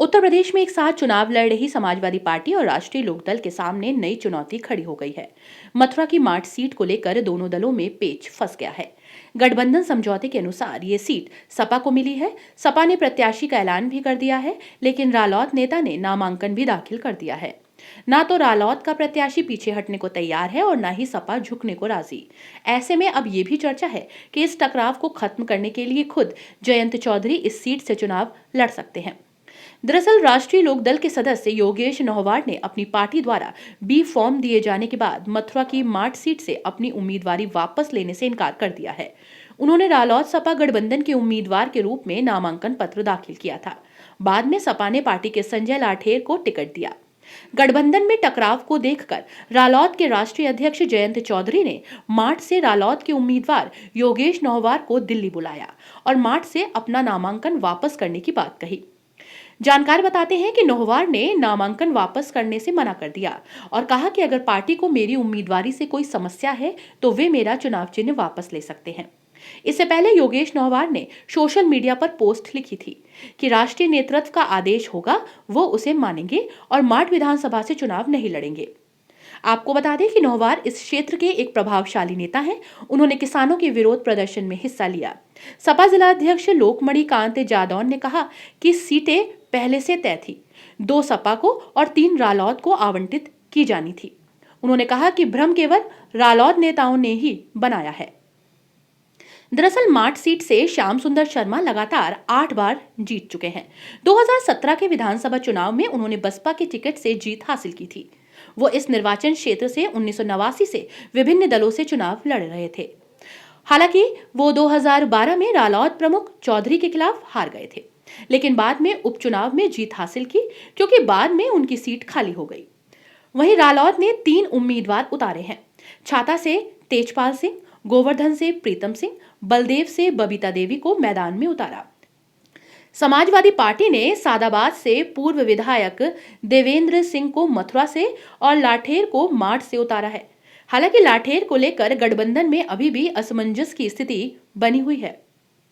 उत्तर प्रदेश में एक साथ चुनाव लड़ रही समाजवादी पार्टी और राष्ट्रीय लोकदल के सामने नई चुनौती खड़ी हो गई है। मथुरा की माठ सीट को लेकर दोनों दलों में पेच फंस गया है। गठबंधन समझौते के अनुसार ये सीट सपा को मिली है। सपा ने प्रत्याशी का ऐलान भी कर दिया है, लेकिन रालोद नेता ने नामांकन भी दाखिल कर दिया है। ना तो रालोद का प्रत्याशी पीछे हटने को तैयार है और ना ही सपा झुकने को राजी। ऐसे में अब ये भी चर्चा है कि इस टकराव को खत्म करने के लिए खुद जयंत चौधरी इस सीट से चुनाव लड़ सकते हैं। दरअसल राष्ट्रीय लोकदल के सदस्य योगेश नौहवार ने अपनी पार्टी द्वारा बी फॉर्म दिए जाने के बाद मथुरा की माठ सीट से अपनी उम्मीदवारी वापस लेने से इनकार कर दिया है। उन्होंने रालोद सपा गठबंधन के उम्मीदवार के रूप में नामांकन पत्र दाखिल किया था। बाद में सपा ने पार्टी के संजय लाठेर को टिकट दिया। गठबंधन में टकराव को देखकर रालोद के राष्ट्रीय अध्यक्ष जयंत चौधरी ने माठ से रालोद के उम्मीदवार योगेश नौहवार को दिल्ली बुलाया और माठ से अपना नामांकन वापस करने की बात कही। जानकार बताते हैं कि नौहवार ने नामांकन वापस करने से मना कर दिया और कहा कि अगर पार्टी को मेरी उम्मीदवारी से कोई समस्या है तो वे मेरा चुनाव चिन्ह वापस ले सकते हैं। इससे पहले योगेश नौहवार ने सोशल मीडिया पर पोस्ट लिखी थी कि राष्ट्रीय नेतृत्व का आदेश होगा वो उसे मानेंगे और माठ विधानसभा से चुनाव नहीं लड़ेंगे। आपको बता दें कि नौहवार इस क्षेत्र के एक प्रभावशाली नेता हैं। उन्होंने किसानों के विरोध प्रदर्शन में हिस्सा लिया। सपा जिला अध्यक्ष लोकमणि कांत जादौन ने कहा कि सीटें पहले से तय थी, 2 सपा को और 3 रालोद को आवंटित की जानी थी। उन्होंने कहा कि भ्रम केवल रालोद नेताओं ने ही बनाया है। दरअसल माठ सीट से श्याम सुंदर शर्मा लगातार 8 बार जीत चुके हैं। 2017 के विधानसभा चुनाव में उन्होंने बसपा के टिकट से जीत हासिल की थी। वो इस निर्वाचन क्षेत्र से 1989 से विभिन्न दलों से चुनाव लड़ रहे थे। हालांकि वो 2012 में रालोद प्रमुख चौधरी के खिलाफ हार गए थे, लेकिन बाद में उपचुनाव में जीत हासिल की क्योंकि बाद में उनकी सीट खाली हो गई। वहीं रालोद ने 3 उम्मीदवार उतारे हैं। छाता से तेजपाल सिंह, गोवर्धन से प्रीतम सिंह, बलदेव से बबीता देवी को मैदान में उतारा। समाजवादी पार्टी ने सादाबाद से पूर्व विधायक देवेंद्र सिंह को मथुरा से और लाठेर को माठ से उतारा है। हालांकि लाठेर को लेकर गठबंधन में अभी भी असमंजस की स्थिति बनी हुई है।